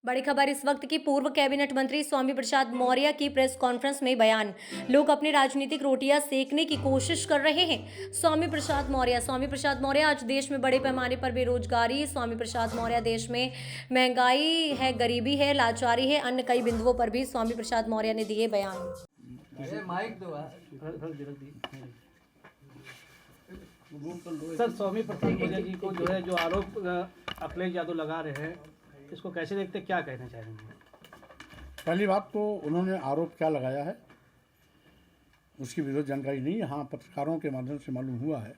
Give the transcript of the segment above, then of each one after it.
बड़ी खबर इस वक्त की। पूर्व कैबिनेट मंत्री स्वामी प्रसाद मौर्य की प्रेस कॉन्फ्रेंस में बयान। लोग अपनी राजनीतिक रोटियां सेकने की कोशिश कर रहे हैं। स्वामी प्रसाद मौर्य आज देश में बड़े पैमाने पर बेरोजगारी। स्वामी प्रसाद मौर्य देश में महंगाई है, गरीबी है, लाचारी है, अन्य कई बिंदुओं पर भी स्वामी प्रसाद मौर्य ने दिए बयान। सर, स्वामी प्रसाद मौर्य जी को जो आरोप अखिलेश यादव लगा रहे हैं, इसको कैसे देखते, क्या कहना चाहेंगे? पहली बात तो उन्होंने आरोप क्या लगाया है उसकी विरोध जानकारी नहीं है। हाँ, पत्रकारों के माध्यम से मालूम हुआ है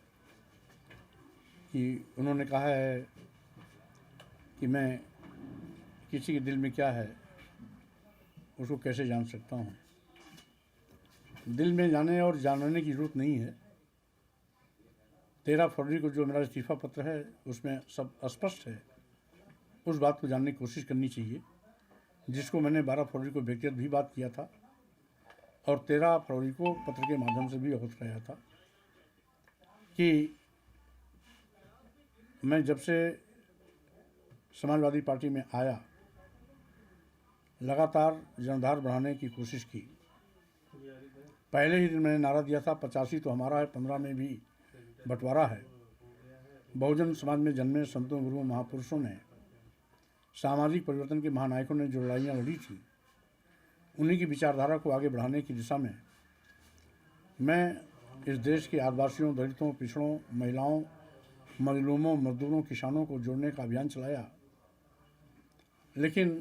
कि उन्होंने कहा है कि मैं किसी के दिल में क्या है उसको कैसे जान सकता हूँ। दिल में जाने और जानने की ज़रूरत नहीं है। 13 फरवरी को जो मेरा इस्तीफा पत्र है उसमें सब स्पष्ट है। उस बात को जानने की कोशिश करनी चाहिए, जिसको मैंने 12 फरवरी को व्यक्तिगत भी बात किया था और 13 फरवरी को पत्र के माध्यम से भी अवगत कराया था कि मैं जब से समाजवादी पार्टी में आया लगातार जनधार बढ़ाने की कोशिश की। पहले ही दिन मैंने नारा दिया था 85 तो हमारा है, 15 में भी बंटवारा है। बहुजन समाज में जन्मे संतों, गुरुओं, महापुरुषों ने, सामाजिक परिवर्तन के महानायकों ने जो लड़ाइयाँ लड़ी थी, उन्हीं की विचारधारा को आगे बढ़ाने की दिशा में मैं इस देश के आदिवासियों, दलितों, पिछड़ों, महिलाओं, मजलूमों, मजदूरों, किसानों को जोड़ने का अभियान चलाया। लेकिन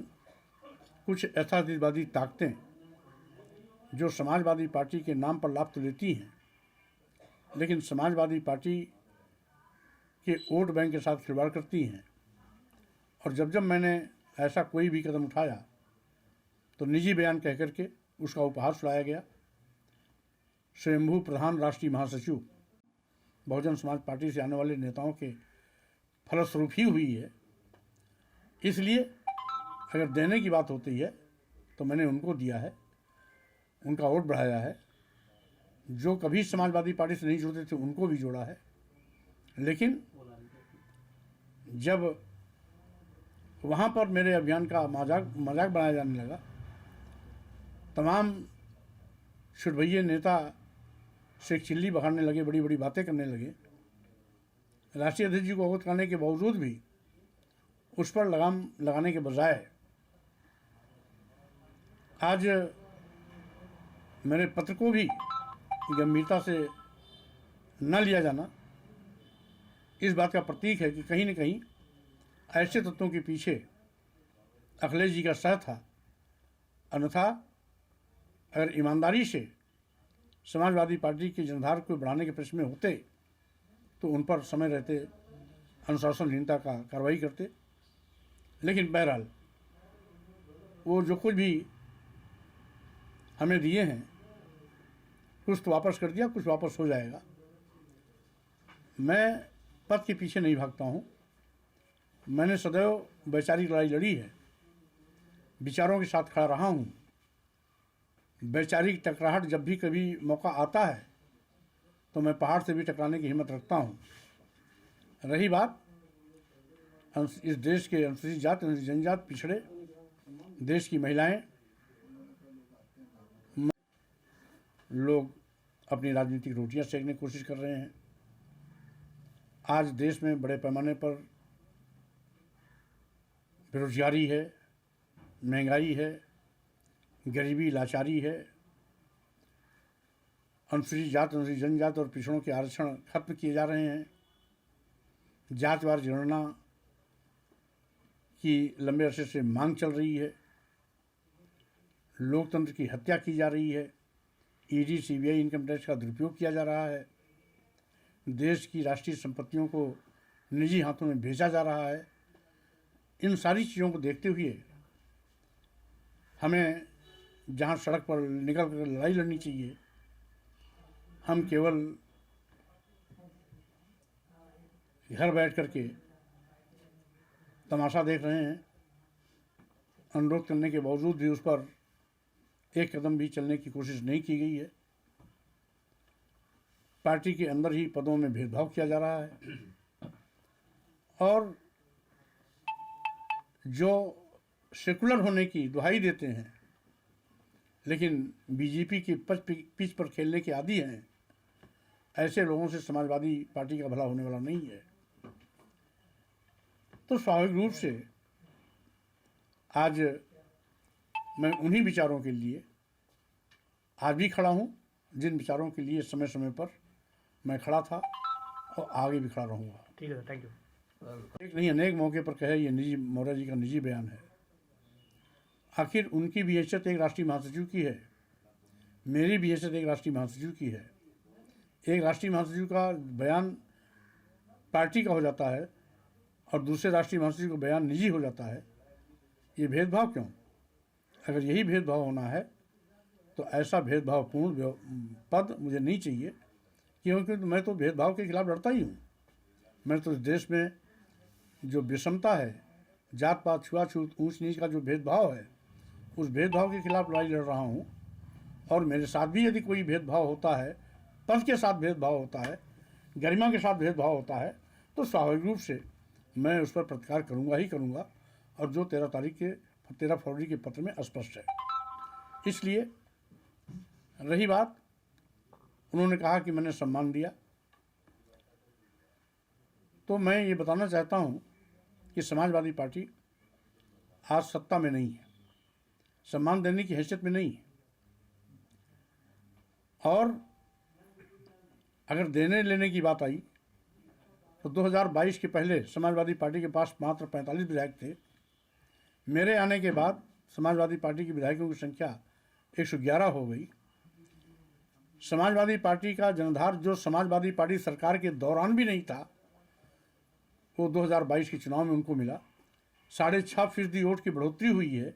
कुछ यथार्थवादी ताकतें जो समाजवादी पार्टी के नाम पर लाभ तो लेती हैं, लेकिन समाजवादी पार्टी के वोट बैंक के साथ खिलवाड़ करती हैं। और जब जब मैंने ऐसा कोई भी कदम उठाया तो निजी बयान कह करके उसका उपहार सुनाया गया। स्वयंभू प्रधान राष्ट्रीय महासचिव बहुजन समाज पार्टी से आने वाले नेताओं के फलस्वरूप ही हुई है। इसलिए अगर देने की बात होती है तो मैंने उनको दिया है, उनका वोट बढ़ाया है। जो कभी समाजवादी पार्टी से नहीं जुड़ते थे उनको भी जोड़ा है। लेकिन जब वहाँ पर मेरे अभियान का मजाक बनाया जाने लगा, तमाम छुटभइये नेता से चिल्ली बखाड़ने लगे, बड़ी बड़ी बातें करने लगे। राष्ट्रीय अध्यक्ष जी को अवगत करने के बावजूद भी उस पर लगाम लगाने के बजाय आज मेरे पत्र को भी गंभीरता से न लिया जाना इस बात का प्रतीक है कि कहीं न कहीं ऐसे तत्वों के पीछे अखिलेश जी का सह था। अन्यथा अगर ईमानदारी से समाजवादी पार्टी की जनधार को बढ़ाने के प्रश्न में होते तो उन पर समय रहते अनुशासनहीनता का कार्रवाई करते। लेकिन बहरहाल वो जो कुछ भी हमें दिए हैं कुछ तो वापस कर दिया, कुछ वापस हो जाएगा। मैं पद के पीछे नहीं भागता हूँ। मैंने सदैव वैचारिक लड़ाई लड़ी है, विचारों के साथ खड़ा रहा हूँ। वैचारिक टकराहट जब भी कभी मौका आता है तो मैं पहाड़ से भी टकराने की हिम्मत रखता हूँ। रही बात इस देश के अनुसूचित जाति, अनुसूचित जनजाति, पिछड़े, देश की महिलाएं, लोग अपनी राजनीतिक रोटियां सेकने की कोशिश कर रहे हैं। आज देश में बड़े पैमाने पर बेरोजगारी है, महंगाई है, गरीबी, लाचारी है। अनुसूचित जाति, अनुसूचित जनजाति और पिछड़ों के आरक्षण खत्म किए जा रहे हैं। जातिवार जनगणना की लंबे अरसे से मांग चल रही है। लोकतंत्र की हत्या की जा रही है। ईडी, सीबीआई, इनकम टैक्स का दुरुपयोग किया जा रहा है। देश की राष्ट्रीय संपत्तियों को निजी हाथों में भेजा जा रहा है। इन सारी चीज़ों को देखते हुए हमें जहाँ सड़क पर निकल कर लड़ाई लड़नी चाहिए, हम केवल घर बैठ करके तमाशा देख रहे हैं। अनुरोध करने के बावजूद भी उस पर एक कदम भी चलने की कोशिश नहीं की गई है। पार्टी के अंदर ही पदों में भेदभाव किया जा रहा है और जो सेकुलर होने की दुहाई देते हैं लेकिन बीजेपी की पिच पर खेलने के आदी हैं, ऐसे लोगों से समाजवादी पार्टी का भला होने वाला नहीं है। तो स्वाभाविक रूप से आज मैं उन्हीं विचारों के लिए आज भी खड़ा हूँ जिन विचारों के लिए समय समय पर मैं खड़ा था और आगे भी खड़ा रहूँगा। ठीक है, थैंक यू। एक नहीं अनेक मौके पर कहे ये निजी मौर्य जी का निजी बयान है। आखिर उनकी भी हैसियत एक राष्ट्रीय महासचिव की है, मेरी भी हैसियत एक राष्ट्रीय महासचिव की है। एक राष्ट्रीय महासचिव का बयान पार्टी का हो जाता है और दूसरे राष्ट्रीय महासचिव का बयान निजी हो जाता है। ये भेदभाव क्यों? अगर यही भेदभाव होना है तो ऐसा भेदभावपूर्ण पद मुझे नहीं चाहिए, क्योंकि मैं तो भेदभाव के खिलाफ लड़ता ही हूँ। मैं तो इस देश में जो विषमता है, जात पात छुआछूत ऊंच नीच का जो भेदभाव है, उस भेदभाव के खिलाफ लड़ाई लड़ रहा हूँ। और मेरे साथ भी यदि कोई भेदभाव होता है, पद के साथ भेदभाव होता है, गरिमा के साथ भेदभाव होता है, तो स्वाभाविक रूप से मैं उस पर प्रतिकार करूँगा ही करूँगा, और जो 13 फरवरी के पत्र में स्पष्ट है। इसलिए रही बात, उन्होंने कहा कि मैंने सम्मान दिया, तो मैं ये बताना चाहता हूँ कि समाजवादी पार्टी आज सत्ता में नहीं है, सम्मान देने की हैसियत में नहीं है। और अगर देने लेने की बात आई तो 2022 के पहले समाजवादी पार्टी के पास मात्र 45 विधायक थे। मेरे आने के बाद समाजवादी पार्टी के विधायकों की संख्या 111 हो गई। समाजवादी पार्टी का जनाधार जो समाजवादी पार्टी सरकार के दौरान भी नहीं था, वो 2022 के चुनाव में उनको मिला। 6.5% वोट की बढ़ोतरी हुई है।